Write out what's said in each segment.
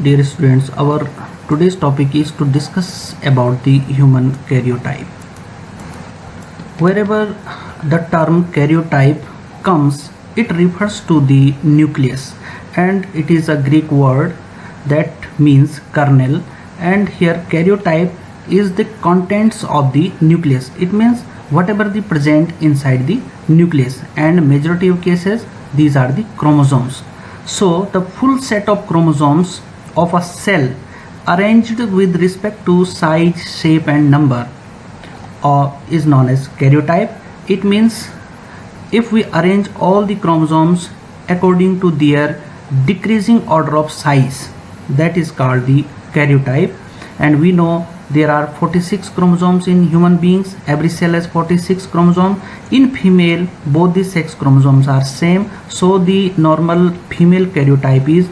Dear students, our today's topic is to discuss about the human karyotype. Wherever the term karyotype comes, it refers to the nucleus, and it is a Greek word that means kernel, and here karyotype is the contents of the nucleus. It means whatever the present inside the nucleus, and majority of cases these are the chromosomes. So the full set of chromosomes of a cell arranged with respect to size, shape and number is known as karyotype. It means if we arrange all the chromosomes according to their decreasing order of size, that is called the karyotype. And we know there are 46 chromosomes in human beings. Every cell has 46 chromosomes. In female, both the sex chromosomes are same, so the normal female karyotype is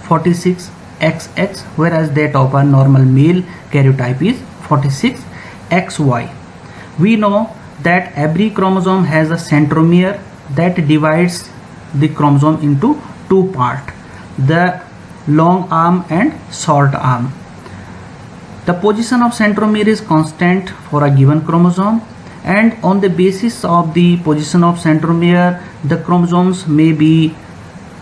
46XX, whereas that of a normal male karyotype is 46XY. We know that every chromosome has a centromere that divides the chromosome into two parts, the long arm and short arm. The position of centromere is constant for a given chromosome, and on the basis of the position of centromere, the chromosomes may be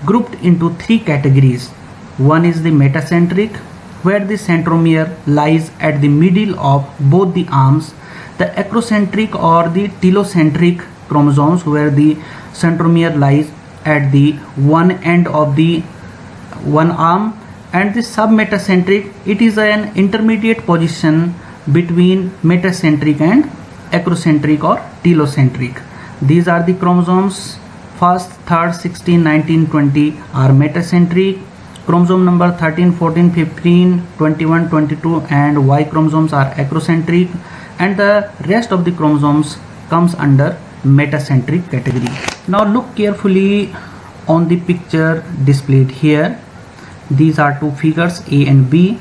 grouped into three categories. One is the metacentric, where the centromere lies at the middle of both the arms. The acrocentric or the telocentric chromosomes, where the centromere lies at the one end of the one arm. And the submetacentric, it is an intermediate position between metacentric and acrocentric or telocentric. These are the chromosomes. First, third, 16, 19, 20 are metacentric. Chromosome number 13, 14, 15, 21, 22 and Y chromosomes are acrocentric, and the rest of the chromosomes comes under metacentric category. Now look carefully on the picture displayed here. These are two figures A and B,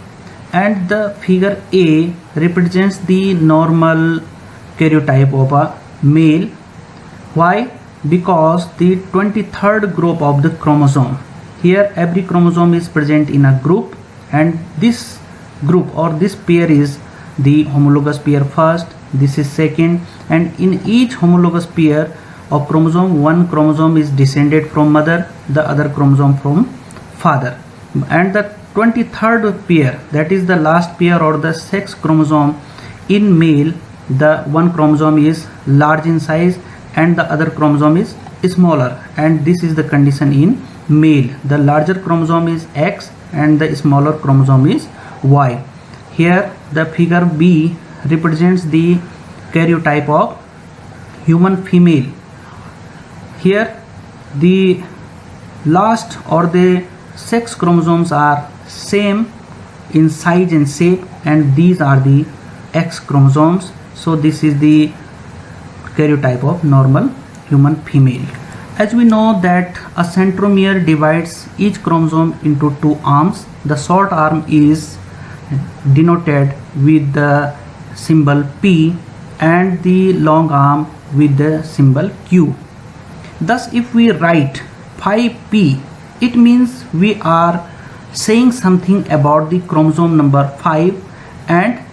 and the figure A represents the normal karyotype of a male. Why? Because the 23rd group of the chromosome. Here every chromosome is present in a group, and this group or this pair is the homologous pair first, this is second, and in each homologous pair of chromosome, one chromosome is descended from mother, the other chromosome from father. And the 23rd pair, that is the last pair or the sex chromosome, in male the one chromosome is large in size and the other chromosome is smaller, and this is the condition in male. The larger chromosome is X and the smaller chromosome is Y. Here the figure B represents the karyotype of human female. Here the last or the sex chromosomes are same in size and shape, and these are the X chromosomes. So this is the karyotype of normal human female. As we know that a centromere divides each chromosome into two arms. The short arm is denoted with the symbol P and the long arm with the symbol Q. Thus if we write 5P, it means we are saying something about the chromosome number 5 and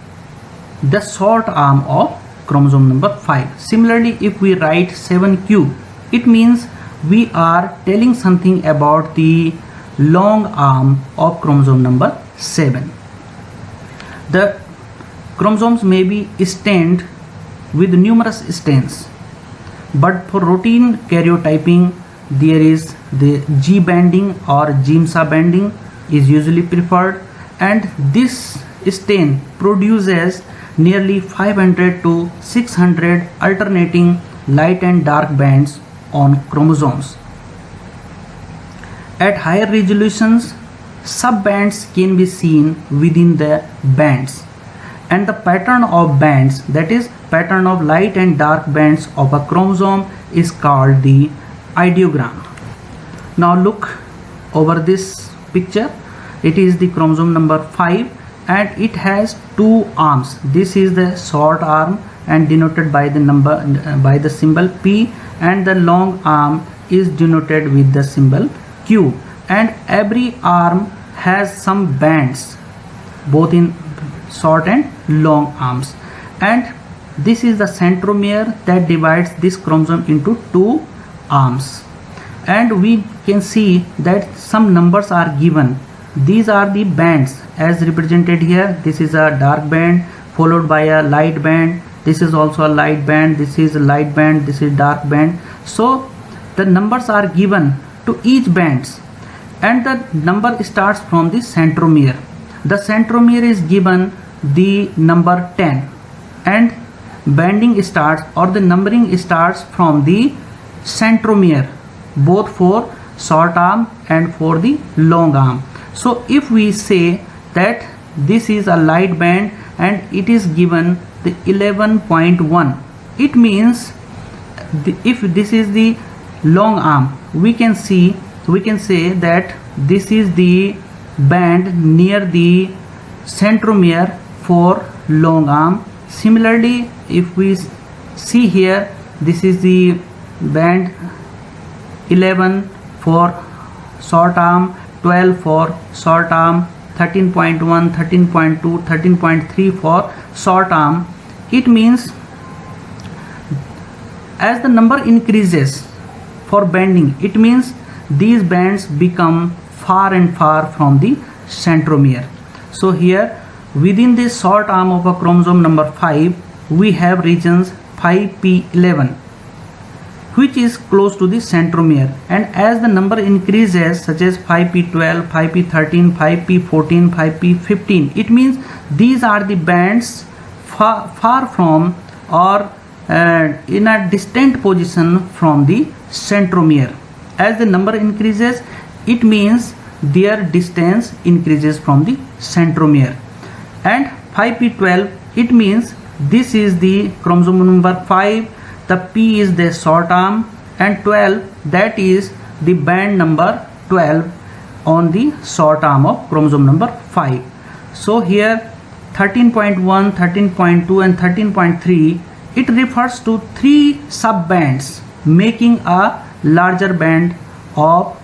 the short arm of chromosome number 5. Similarly, if we write 7Q, it means we are telling something about the long arm of chromosome number 7. The chromosomes may be stained with numerous stains, but for routine karyotyping there is the G banding or Giemsa banding is usually preferred, and this stain produces nearly 500 to 600 alternating light and dark bands on chromosomes. At higher resolutions, sub-bands can be seen within the bands, and the pattern of bands, that is pattern of light and dark bands of a chromosome, is called the ideogram. Now look over this picture. It is the chromosome number 5 and it has two arms. This is the short arm and denoted by the number by the symbol P, and the long arm is denoted with the symbol Q, and every arm has some bands both in short and long arms, and this is the centromere that divides this chromosome into two arms. And we can see that some numbers are given. These are the bands as represented here. This is a dark band followed by a light band. This is also a light band. This is a light band. This is dark band. So the numbers are given to each bands, and the number starts from the centromere. The centromere is given the number 10, and banding starts, or the numbering starts from the centromere, both for short arm and for the long arm. So if we say that this is a light band and it is given the 11.1, it means if this is the long arm, we can say that this is the band near the centromere for long arm. Similarly, if we see here, this is the band 11 for short arm, 12 for short arm, 13.1, 13.2, 13.3 for short arm. It means as the number increases for banding, it means these bands become far and far from the centromere. So here within this short arm of a chromosome number 5, we have regions 5p11, which is close to the centromere, and as the number increases, such as 5p12, 5p13, 5p14, 5p15, it means these are the bands far from, or in a distant position from the centromere. As the number increases, it means their distance increases from the centromere. And 5p12, it means this is the chromosome number 5, the P is the short arm, and 12, that is the band number 12 on the short arm of chromosome number 5. So here 13.1, 13.2 and 13.3, it refers to 3 sub-bands making a larger band of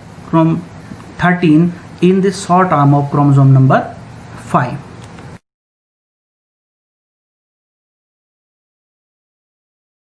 13 in the short arm of chromosome number 5.